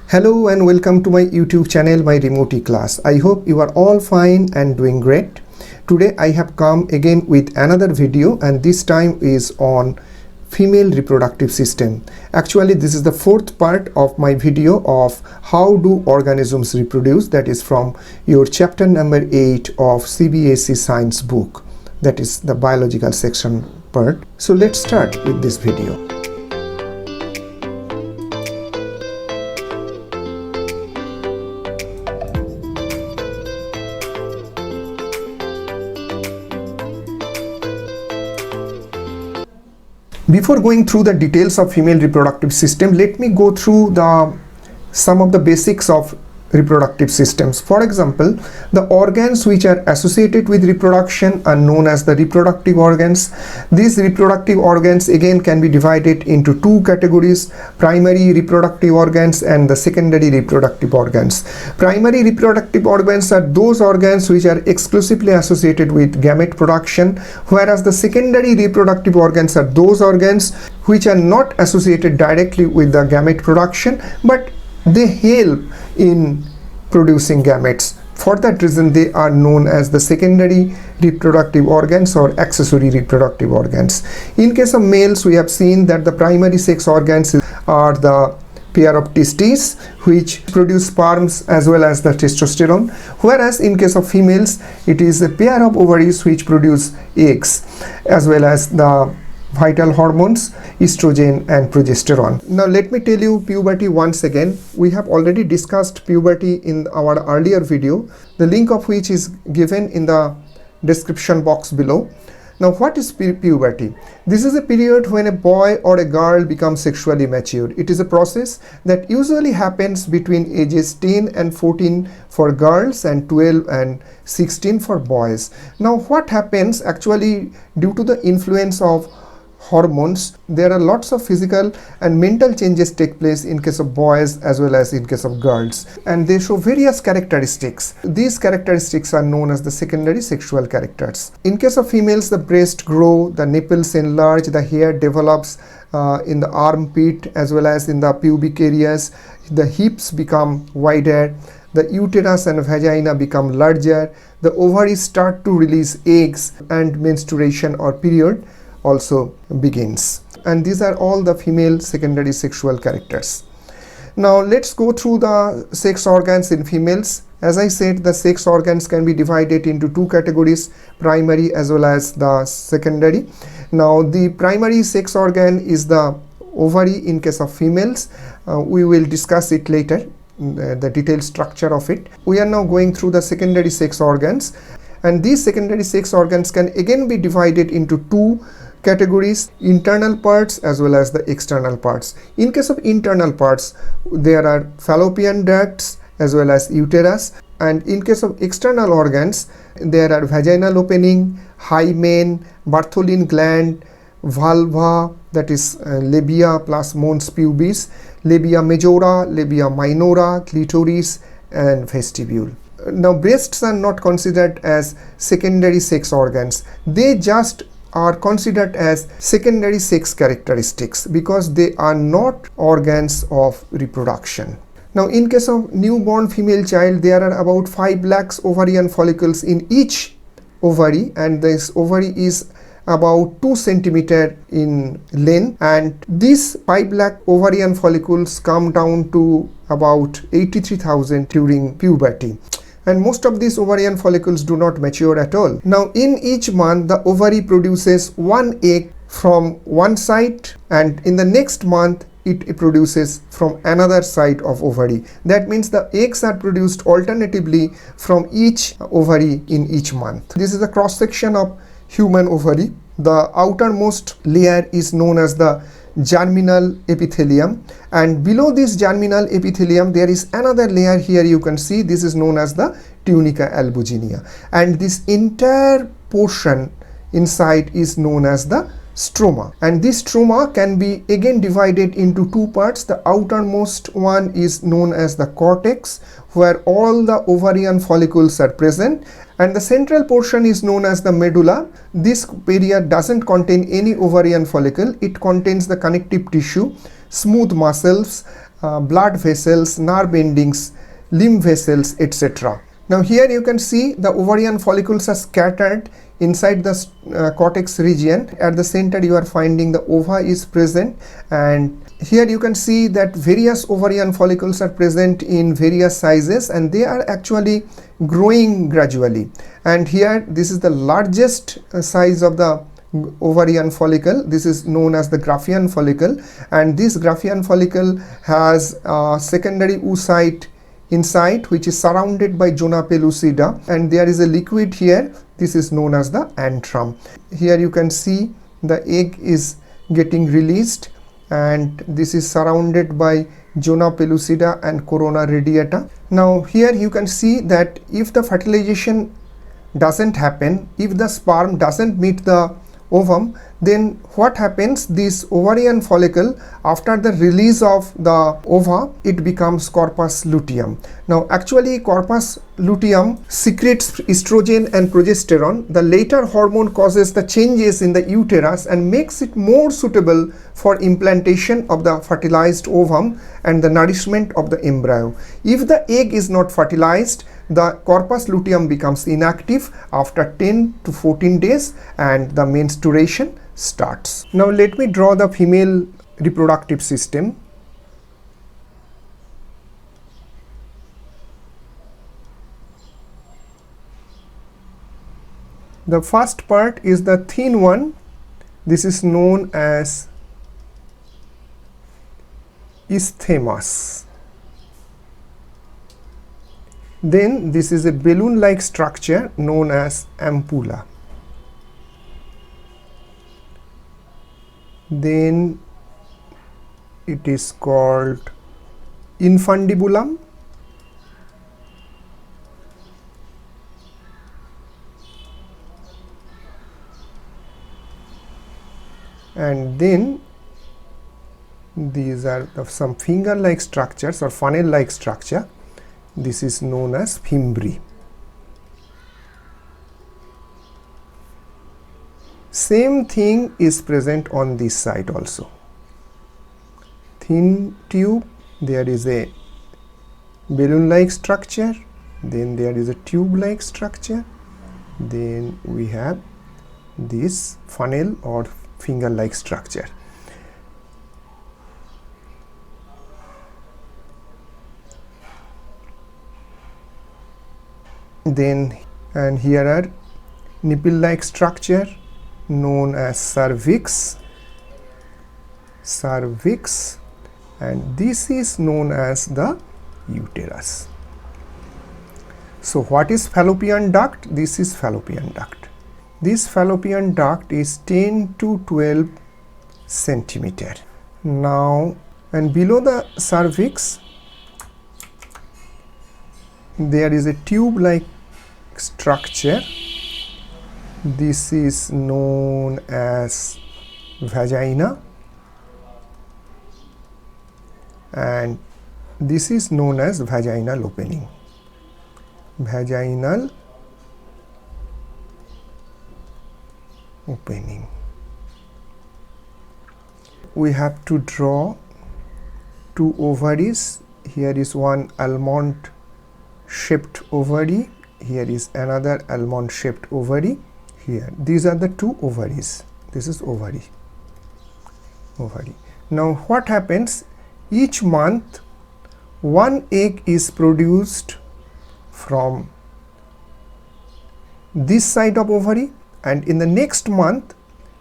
Hello and welcome to my YouTube channel, my remote class. I hope you are all fine and doing great. Today I have come again with another video, and this time is on female reproductive system. Actually, this is the fourth part of my video of how do organisms reproduce, that is from your chapter number 8 of CBSE science book, that is the biological section part. So let's start with this video. Before going through the details of female reproductive system, let me go through some of the basics of reproductive systems. For example, the organs which are associated with reproduction are known as the reproductive organs. These reproductive organs again can be divided into two categories: primary reproductive organs and the secondary reproductive organs. Primary reproductive organs are those organs which are exclusively associated with gamete production, whereas the secondary reproductive organs are those organs which are not associated directly with the gamete production, but they help in producing gametes. For that reason, they are known as the secondary reproductive organs or accessory reproductive organs. In case of males, we have seen that the primary sex organs are the pair of testes which produce sperms as well as the testosterone, whereas in case of females, it is a pair of ovaries which produce eggs as well as the vital hormones estrogen and progesterone. Now let me tell you puberty once again. We have already discussed puberty in our earlier video, the link of which is given in the description box below. Now what is puberty? This is a period when a boy or a girl becomes sexually mature. It is a process that usually happens between ages 10 and 14 for girls and 12 and 16 for boys. Now what happens actually due to the influence of hormones, there are lots of physical and mental changes take place in case of boys as well as in case of girls, and they show various characteristics. These characteristics are known as the secondary sexual characters. In case of females, the breasts grow, the nipples enlarge, the hair develops in the armpit as well as in the pubic areas, the hips become wider, the uterus and vagina become larger, the ovaries start to release eggs, and menstruation or period also begins. And these are all the female secondary sexual characters. Now let's go through the sex organs in females. As I said, the sex organs can be divided into two categories, primary as well as the secondary. Now the primary sex organ is the ovary in case of females. We will discuss it later, the detailed structure of it. We are now going through the secondary sex organs, and these secondary sex organs can again be divided into two categories: internal parts as well as the external parts. In case of internal parts, there are fallopian ducts as well as uterus, and in case of external organs, there are vaginal opening, hymen, Bartholin gland, vulva, that is labia plus mons pubis, labia majora, labia minora, clitoris, and vestibule. Now breasts are not considered as secondary sex organs. They just are considered as secondary sex characteristics because they are not organs of reproduction. Now in case of newborn female child, there are about 5 lakhs ovarian follicles in each ovary, and this ovary is about 2 centimeter in length, and these 5 lakh ovarian follicles come down to about 83,000 during puberty. And most of these ovarian follicles do not mature at all. Now in each month, the ovary produces one egg from one side, and in the next month it produces from another side of ovary. That means the eggs are produced alternatively from each ovary in each month. This is a cross section of human ovary. The outermost layer is known as the germinal epithelium, and below this germinal epithelium there is another layer. Here you can see this is known as the tunica albuginea, and this entire portion inside is known as the stroma, and this stroma can be again divided into two parts. The outermost one is known as the cortex, where all the ovarian follicles are present, and the central portion is known as the medulla. This area doesn't contain any ovarian follicle. It contains the connective tissue, smooth muscles, blood vessels, nerve endings, limb vessels, etc. Now here you can see the ovarian follicles are scattered inside the cortex region. At the center you are finding the ova is present, and here you can see that various ovarian follicles are present in various sizes, and they are actually growing gradually. And here this is the largest size of the ovarian follicle. This is known as the Graafian follicle, and this Graafian follicle has a secondary oocyte inside which is surrounded by zona pellucida, and there is a liquid here. This is known as the antrum. Here you can see the egg is getting released, and this is surrounded by zona pellucida and corona radiata. Now here you can see that if the fertilization doesn't happen, if the sperm doesn't meet the ovum, then what happens, this ovarian follicle, after the release of the ova, it becomes corpus luteum. Now actually corpus luteum secretes estrogen and progesterone. The latter hormone causes the changes in the uterus and makes it more suitable for implantation of the fertilized ovum and the nourishment of the embryo. If the egg is not fertilized, the corpus luteum becomes inactive after 10 to 14 days and the menstruation starts. Now let me draw the female reproductive system. The first part is the thin one. This is known as isthmus. Then this is a balloon-like structure known as ampulla. Then it is called infundibulum. And then these are some finger-like structures or funnel-like structure. This is known as fimbri. Same thing is present on this side also. Thin tube, there is a balloon-like structure, then there is a tube-like structure, then we have this funnel or finger-like structure. Then and here are nipple-like structure known as cervix, and this is known as the uterus. So what is fallopian duct? This is fallopian duct. This fallopian duct is 10 to 12 centimeter. Now, and below the cervix there is a tube-like structure. This is known as vagina, and this is known as vaginal opening. Vaginal opening. We have to draw two ovaries. Here is one almond shaped ovary, here is another almond shaped ovary. Here these are the two ovaries. This is ovary. Now what happens, each month one egg is produced from this side of ovary, and in the next month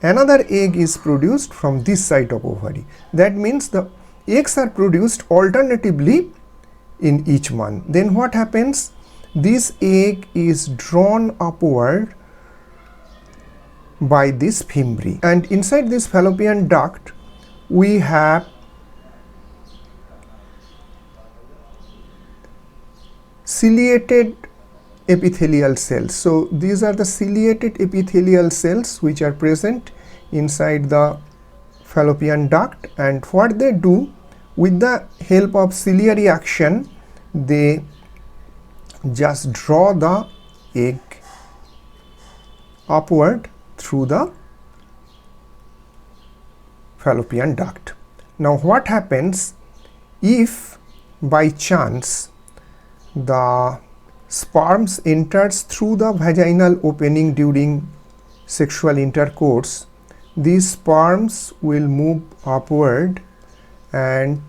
another egg is produced from this side of ovary. That means the eggs are produced alternatively in each month. Then what happens, this egg is drawn upward by this fimbri, and inside this fallopian duct we have ciliated epithelial cells. So these are the ciliated epithelial cells which are present inside the fallopian duct, and what they do, with the help of ciliary action, they just draw the egg upward through the fallopian duct. Now what happens, If by chance the sperms enters through the vaginal opening during sexual intercourse, these sperms will move upward and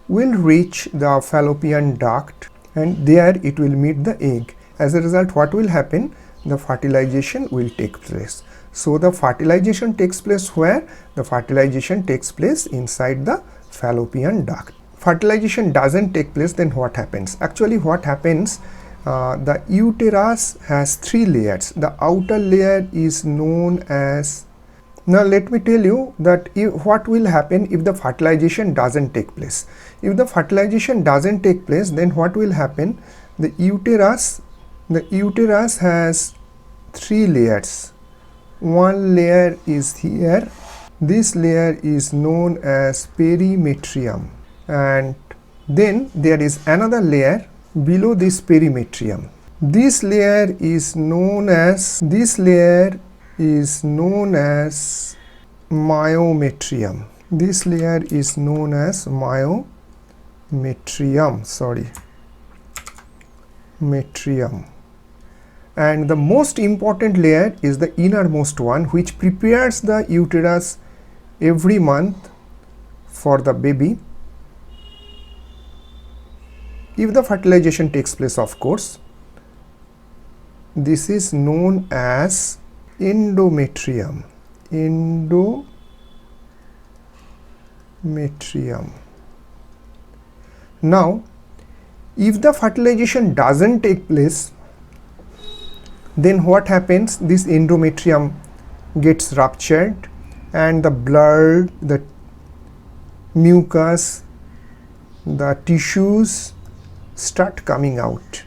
will reach the fallopian duct, and there it will meet the egg. As a result, what will happen? The fertilization will take place. So the fertilization takes place where? The fertilization takes place inside the fallopian duct. Fertilization doesn't take place, then what happens? Actually, what happens? The uterus has three layers. The outer layer is known as. Now let me tell you that what will happen if the fertilization doesn't take place. If the fertilization doesn't take place, then what will happen? The uterus has three layers. One layer is here. This layer is known as perimetrium, and then there is another layer below this perimetrium. This layer is known as myometrium. This layer is known as metrium. And the most important layer is the innermost one, which prepares the uterus every month for the baby. If the fertilization takes place, of course. This is known as endometrium. Now, if the fertilization doesn't take place, then what happens? This endometrium gets ruptured and the blood, the mucus, the tissues start coming out.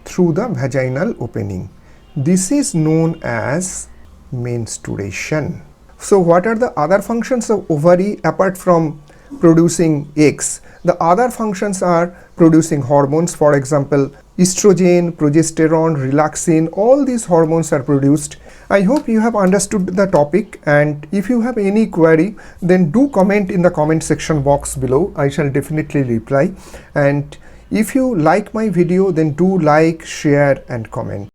Through the vaginal opening. This is known as menstruation. So what are the other functions of ovary apart from producing eggs? The other functions are producing hormones. For example, estrogen, progesterone, relaxin, all these hormones are produced. I hope you have understood the topic, and if you have any query, then do comment in the comment section box below. I shall definitely reply. And if you like my video, then do like, share and comment.